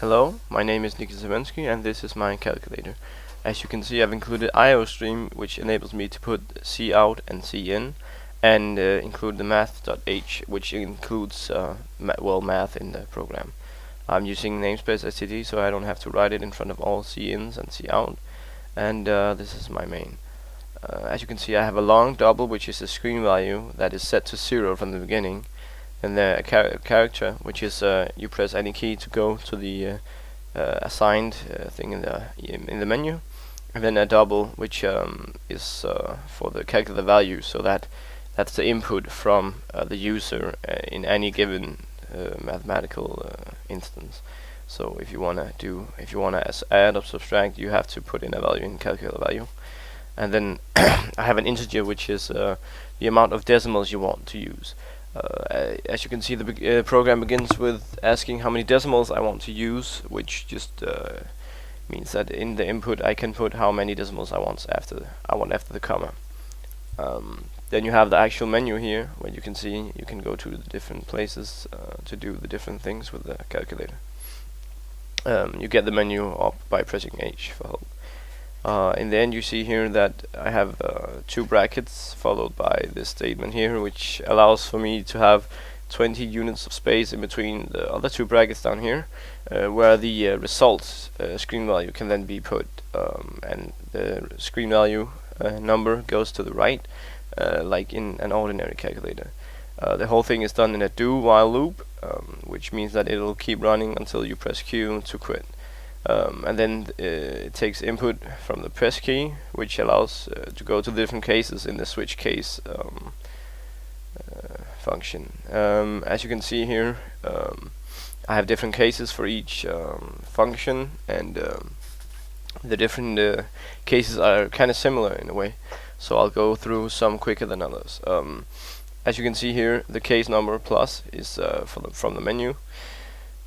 Hello, my name is Nikita Zawensky and this is my calculator. As you can see, I've included IO stream, which enables me to put C out and C in, and include the math.h, which includes math in the program. I'm using namespace std, so I don't have to write it in front of all C ins and C out, and this is my main. As you can see, I have a long double, which is a screen value that is set to 0 from the beginning, and the character, which is you press any key to go to the assigned thing in the menu, and then a double, which is for the calculate value, so that's the input from the user in any given mathematical instance. So if you wanna add or subtract, you have to put in a value in calculate value, and then I have an integer, which is the amount of decimals you want to use. As you can see, the program begins with asking how many decimals I want to use, which just means that in the input I can put how many decimals I want after the comma. Then you have the actual menu here, where you can see you can go to the different places to do the different things with the calculator. You get the menu up by pressing H for help. In the end, you see here that I have two brackets followed by this statement here, which allows for me to have 20 units of space in between the other two brackets down here, where the result screen value can then be put, and the screen value number goes to the right, like in an ordinary calculator. The whole thing is done in a do-while loop, which means that it'll keep running until you press Q to quit. And then it takes input from the press key, which allows to go to different cases in the switch case function. As you can see here, I have different cases for each function, and the different cases are kind of similar in a way, so I'll go through some quicker than others. As you can see here, the case number plus is from the menu.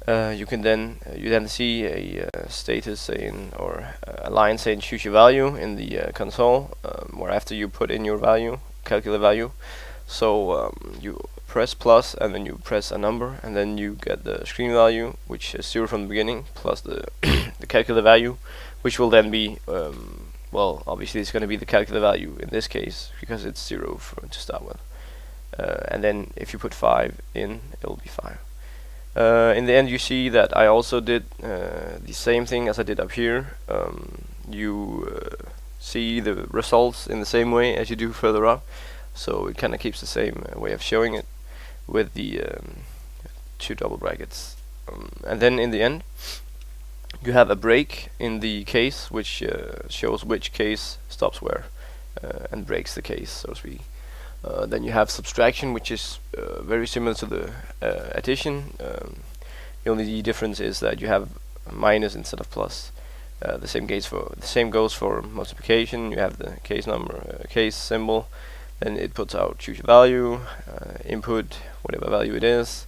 You then see a status saying, or a line saying choose your value in the console, where after you put in your value, calculate value. So you press plus and then you press a number, and then you get the screen value, which is 0 from the beginning, plus the the calculate value, which will then be well, obviously it's going to be the calculate value in this case because it's 0 to start with, and then if you put 5 in, it will be 5. In the end, you see that I also did the same thing as I did up here. You see the results in the same way as you do further up, so it kind of keeps the same way of showing it with the two double brackets. And then in the end, you have a break in the case, which shows which case stops where and breaks the case, so to speak. Then you have subtraction, which is very similar to the addition. The only difference is that you have minus instead of plus. The same goes for multiplication. You have the case number, case symbol. Then it puts out choose your value, input whatever value it is,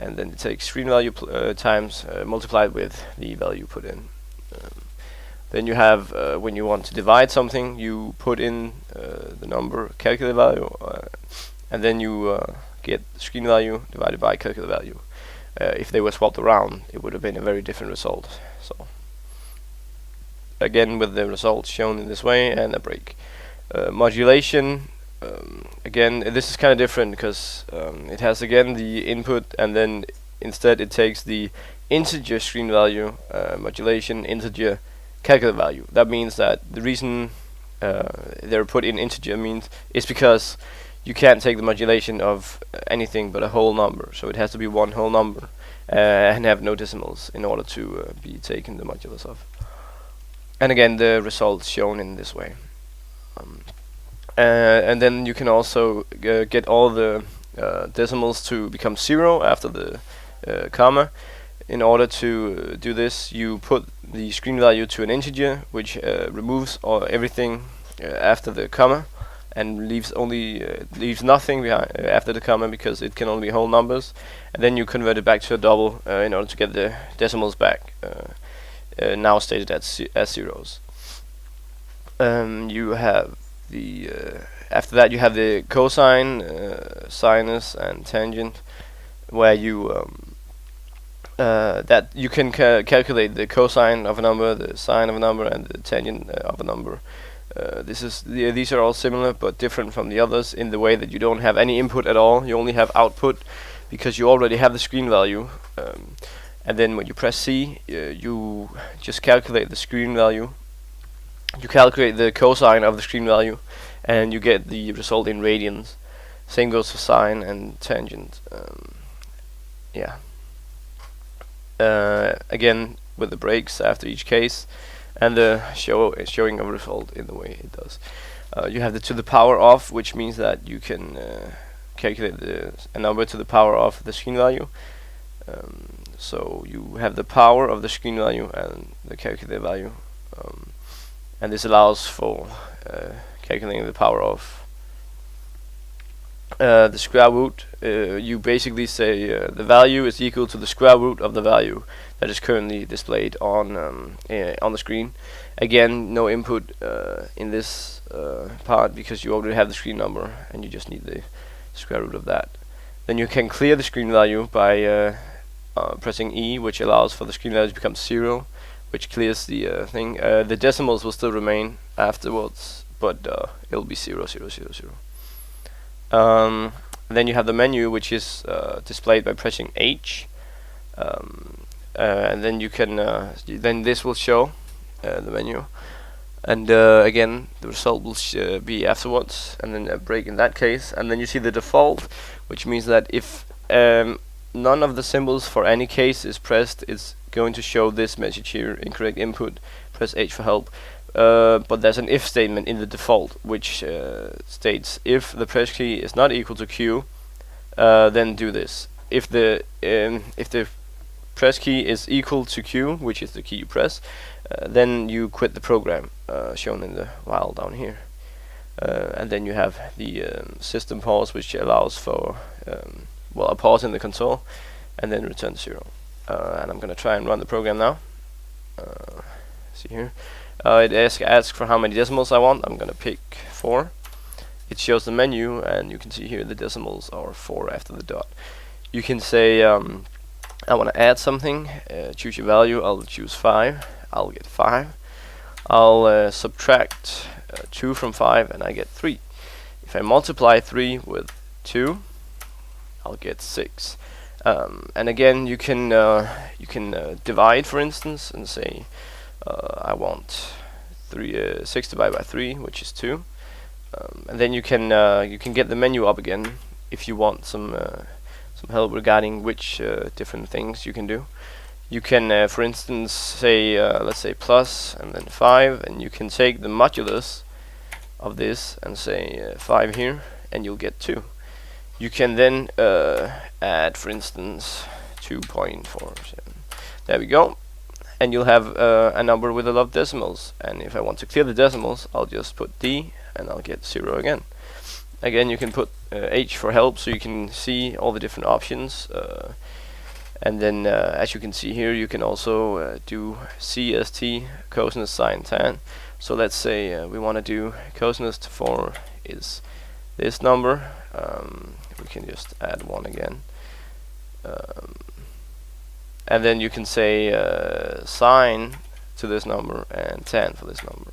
and then it takes screen value times multiplied with the value put in. Then you have, when you want to divide something, you put in the number calculate value, and then you get screen value divided by calculate value. If they were swapped around, it would have been a very different result. So again, with the results shown in this way and a break. Modulation, again, this is kind of different because it has again the input, and then instead it takes the integer screen value, modulation integer calculate value. That means that the reason they're put in integer is because you can't take the modulation of anything but a whole number, so it has to be one whole number and have no decimals in order to be taken the modulus of. And again, the results shown in this way. And then you can also get all the decimals to become 0 after the comma. In order to do this, you put the screen value to an integer, which removes everything after the comma, and leaves nothing behind after the comma, because it can only be whole numbers. And then you convert it back to a double in order to get the decimals back, now stated as zeros. You have the after that you have the cosine, sinus, and tangent, where you that you can calculate the cosine of a number, the sine of a number, and the tangent of a number. These are all similar but different from the others in the way that you don't have any input at all. You only have output because you already have the screen value. And then when you press C, you just calculate the screen value. You calculate the cosine of the screen value, and you get the result in radians. Same goes for sine and tangent. Yeah. Again, with the breaks after each case, and the showing of result in the way it does. You have the to the power of, which means that you can calculate a number to the power of the screen value. So you have the power of the screen value and the calculated value, and this allows for calculating the power of the square root. You basically say the value is equal to the square root of the value that is currently displayed on the screen. Again, no input in this part because you already have the screen number and you just need the square root of that. Then you can clear the screen value by pressing E, which allows for the screen value to become 0, which clears the thing. The decimals will still remain afterwards, but it'll be 0, 0, 0, 0. Then you have the menu, which is displayed by pressing H, and then you can then this will show the menu, and again the result will be afterwards, and then a break in that case, and then you see the default, which means that if none of the symbols for any case is pressed, it's going to show this message here: incorrect input, press H for help. But there's an if statement in the default, which states if the press key is not equal to Q, then do this. If the press key is equal to Q, which is the key you press, then you quit the program, shown in the while down here. And then you have the system pause, which allows for well, a pause in the console, and then return 0. And I'm going to try and run the program now. See here. It asks for how many decimals I want. I'm going to pick 4. It shows the menu, and you can see here the decimals are 4 after the dot. You can say I want to add something. Choose your value. I'll choose 5. I'll get 5. I'll subtract 2 from 5, and I get 3. If I multiply 3 with 2, I'll get 6. And again, you can divide, for instance, and say I want 6 divided by 3, which is 2. And then you can get the menu up again if you want some help regarding which different things you can do. You can, for instance, say let's say plus and then 5, and you can take the modulus of this and say 5 here, and you'll get 2. You can then add, for instance, 2.47. There we go. And you'll have a number with a lot of decimals. And if I want to clear the decimals, I'll just put D, and I'll get 0 again. Again, you can put H for help, so you can see all the different options. And then, as you can see here, you can also do CST, cosinus, sine, tan. So let's say we want to do cosinus for is this number. We can just add 1 again. And then you can say sine to this number and tan for this number.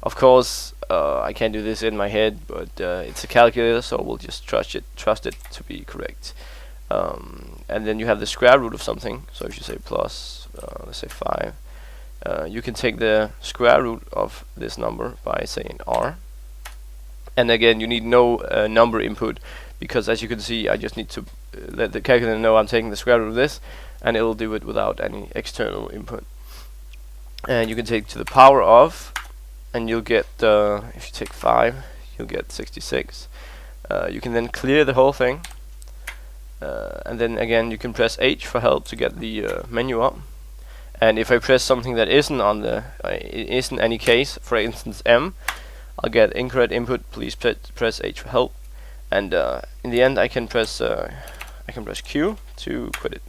Of course, I can't do this in my head, but it's a calculator, so we'll just trust it to be correct. And then you have the square root of something. So if you say plus, let's say 5, you can take the square root of this number by saying r. And again, you need no number input, because as you can see, I just need to let the calculator know I'm taking the square root of this, and it'll do it without any external input. And you can take to the power of, and you'll get, if you take 5, you'll get 66. You can then clear the whole thing, and then again you can press H for help to get the menu up. And if I press something that isn't on the isn't any case, for instance M, I'll get incorrect input. Please press H for help. And in the end, I can press Q to quit it.